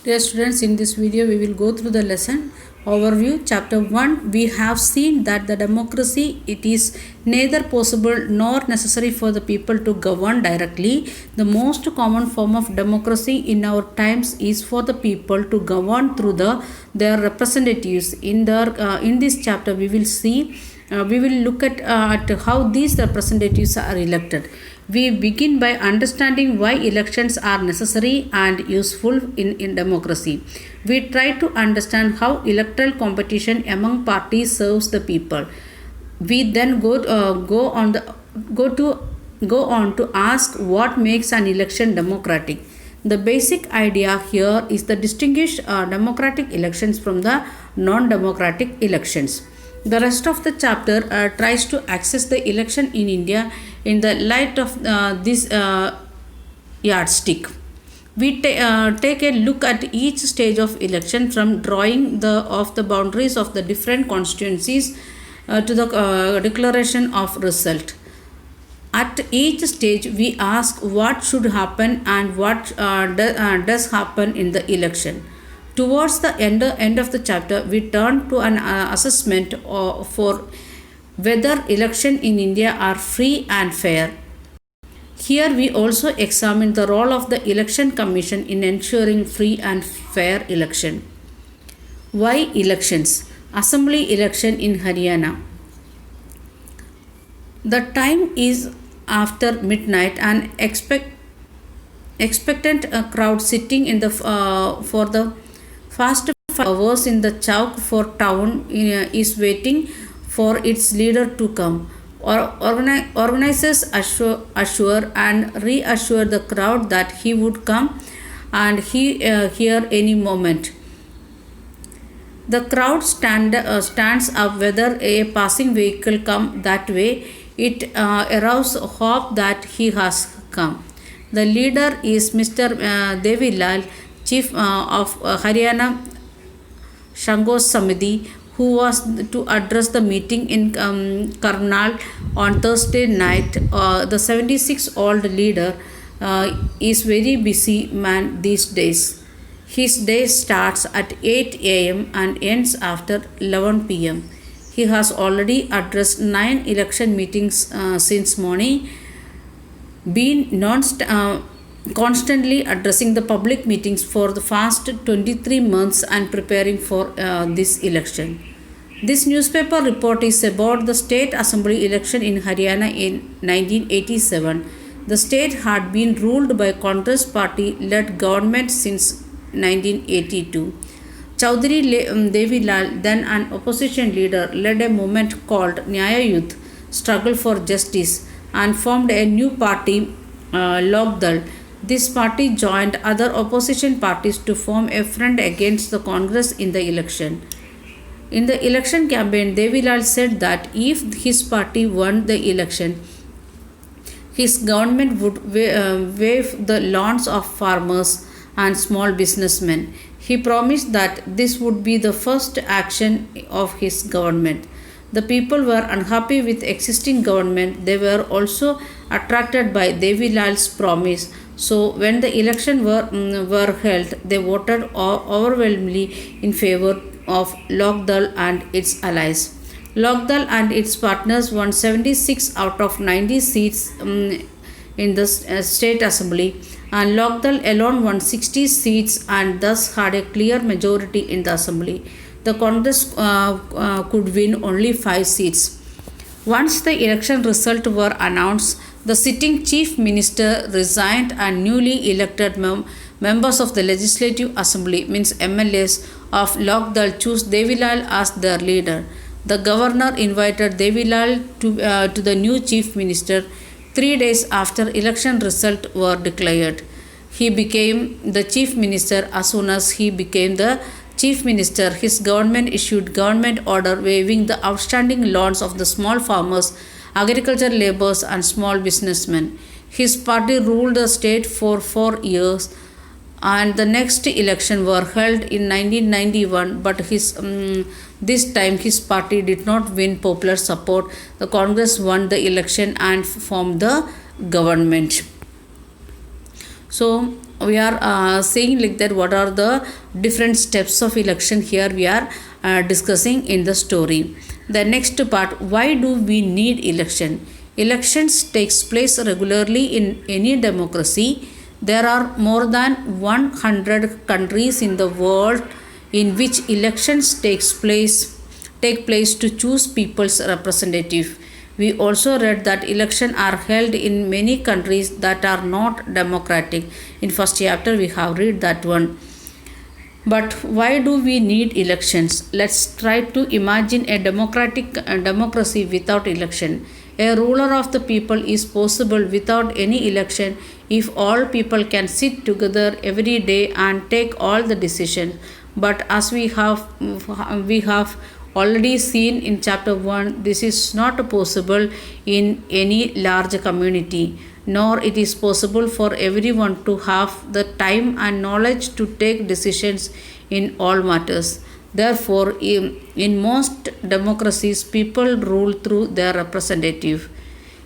Dear students, in this video we will go through the lesson overview. Chapter 1, we have seen that the democracy, it is neither possible nor necessary for the people to govern directly. The most common form of democracy in our times is for the people to govern through their representatives. In this chapter we will look at how these representatives are elected. We begin by understanding why elections are necessary and useful in democracy. We try to understand how electoral competition among parties serves the people. We then go on to ask what makes an election democratic. The basic idea here is to distinguish democratic elections from the non-democratic elections. The rest of the chapter tries to access the election in India in the light of this yardstick. We take a look at each stage of election from drawing of the boundaries of the different constituencies to the declaration of result. At each stage, we ask what should happen and what does happen in the election. Towards the end of the chapter, we turn to an assessment for whether elections in India are free and fair. Here we also examine the role of the Election Commission in ensuring free and fair election. Why elections? Assembly election in Haryana. The time is after midnight and expectant crowd sitting in the for the fast hours in the chowk for town is waiting for its leader to come. Organizers assure and reassure the crowd that he would come and here any moment. The crowd stands up whether a passing vehicle come that way. It arouses hope that he has come. The leader is Mr. Devilal, Chief of Haryana Shangos Samiti, who was to address the meeting in Karnal on Thursday night. The 76-year-old leader is very busy man these days. His day starts at 8 a.m. and ends after 11 p.m. He has already addressed 9 election meetings since morning, been constantly addressing the public meetings for the past 23 months and preparing for this election. This newspaper report is about the state assembly election in Haryana in 1987. The state had been ruled by Congress party led government since 1982. Chaudhary Devilal, then an opposition leader, led a movement called Nyaya Youth Struggle for Justice and formed a new party, Lokdal. This party joined other opposition parties to form a front against the Congress in the election. In the election campaign, Devilal said that if his party won the election, his government would waive the loans of farmers and small businessmen. He promised that this would be the first action of his government. The people were unhappy with existing government. They were also attracted by Devilal's promise. So when the election were held, they voted overwhelmingly in favor of Lokdal and its allies. Lokdal and its partners won 76 out of 90 seats in the state assembly, and Lokdal alone won 60 seats and thus had a clear majority in the assembly. The Congress could win only 5 seats. Once the election results were announced, the sitting chief minister resigned and newly elected members of the legislative assembly, means MLAs of Lokdal, chose Devilal as their leader. The governor invited Devilal to the new chief minister 3 days after election results were declared. He became the chief minister. As soon as he became the chief minister, his government issued government order waiving the outstanding loans of the small farmers, agricultural laborers and small businessmen. His party ruled the state for 4 years and the next election were held in 1991, but this time his party did not win popular support. The Congress won the election and formed the government. So we are saying like that what are the different steps of election. Here we are discussing in the story. The next part, why do we need election? Elections takes place regularly in any democracy. There are more than 100 countries in the world in which elections take place to choose people's representative. We also read that elections are held in many countries that are not democratic. In first chapter we have read that one. But why do we need elections? Let's try to imagine a democracy without election. A ruler of the people is possible without any election if all people can sit together every day and take all the decisions. But as we have already seen in chapter 1, this is not possible in any large community, nor it is possible for everyone to have the time and knowledge to take decisions in all matters. Therefore, in most democracies, people rule through their representative.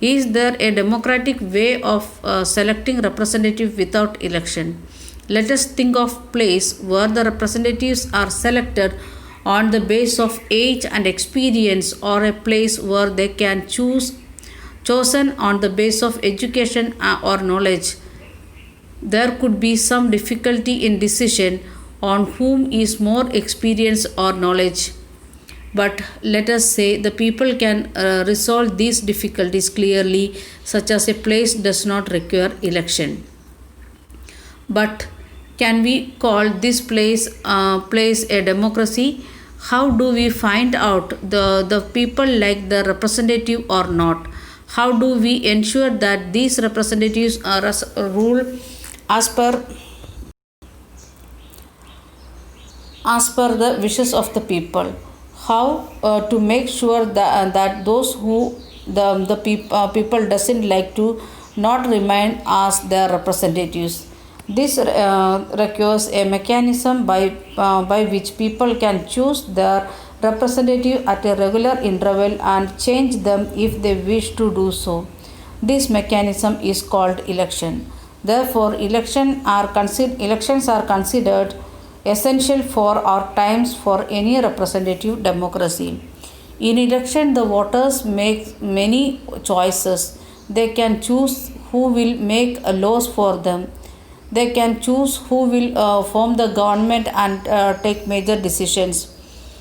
Is there a democratic way of selecting representative without election? Let us think of place where the representatives are selected on the basis of age and experience, or a place where they can chosen on the basis of education or knowledge. There could be some difficulty in decision on whom is more experience or knowledge. But let us say the people can resolve these difficulties clearly, such as a place does not require election. But can we call this place a democracy? How do we find out the people like the representative or not? How do we ensure that these representatives are rule as per the wishes of the people? How to make sure that those who people doesn't like to not remain as their representatives? This requires a mechanism by which people can choose their representative at a regular interval and change them if they wish to do so. This mechanism is called election. Therefore, elections are considered essential for our times for any representative democracy. In election, the voters make many choices. They can choose who will make laws for them. They can choose who will form the government and take major decisions.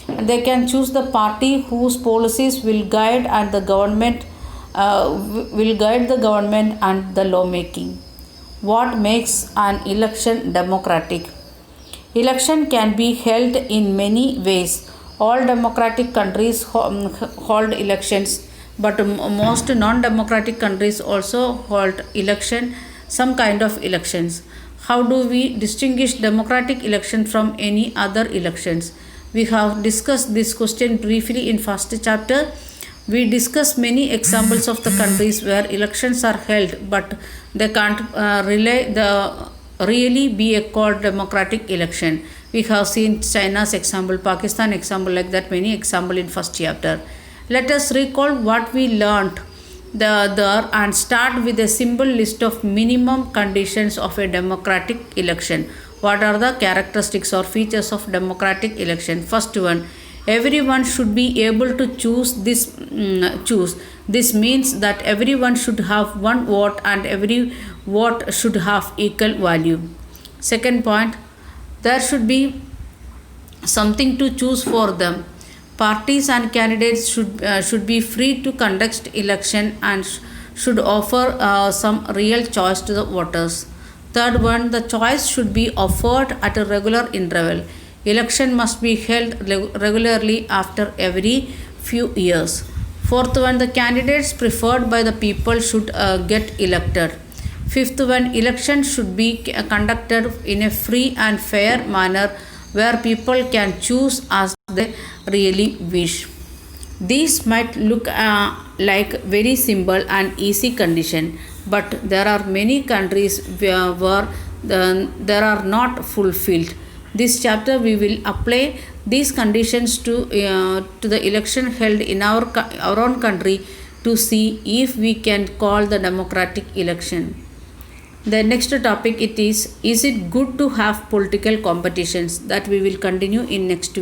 They can choose the party whose policies will guide the government and the lawmaking. What makes an election democratic? Election can be held in many ways. All democratic countries hold elections, but most non-democratic countries also hold some kind of elections. How do we distinguish democratic election from any other elections? We have discussed this question briefly in first chapter. We discussed many examples of the countries where elections are held, but they can't really be a called democratic election. We have seen China's example, Pakistan example, like that many example in first chapter. Let us recall what we learnt there and start with a simple list of minimum conditions of a democratic election. What are the characteristics or features of democratic election? First one, everyone should be able to choose. This means that everyone should have one vote and every vote should have equal value. Second point, there should be something to choose for them. Parties and candidates should be free to conduct election and should offer some real choice to the voters. Third one, the choice should be offered at a regular interval. Election must be held regularly after every few years. Fourth one, the candidates preferred by the people should get elected. Fifth one, election should be conducted in a free and fair manner where people can choose as they really wish. These might look like very simple and easy condition, but there are many countries where there are not fulfilled. This chapter we will apply these conditions to the election held in our own country to see if we can call the democratic election. The next topic it is it good to have political competitions, that we will continue in next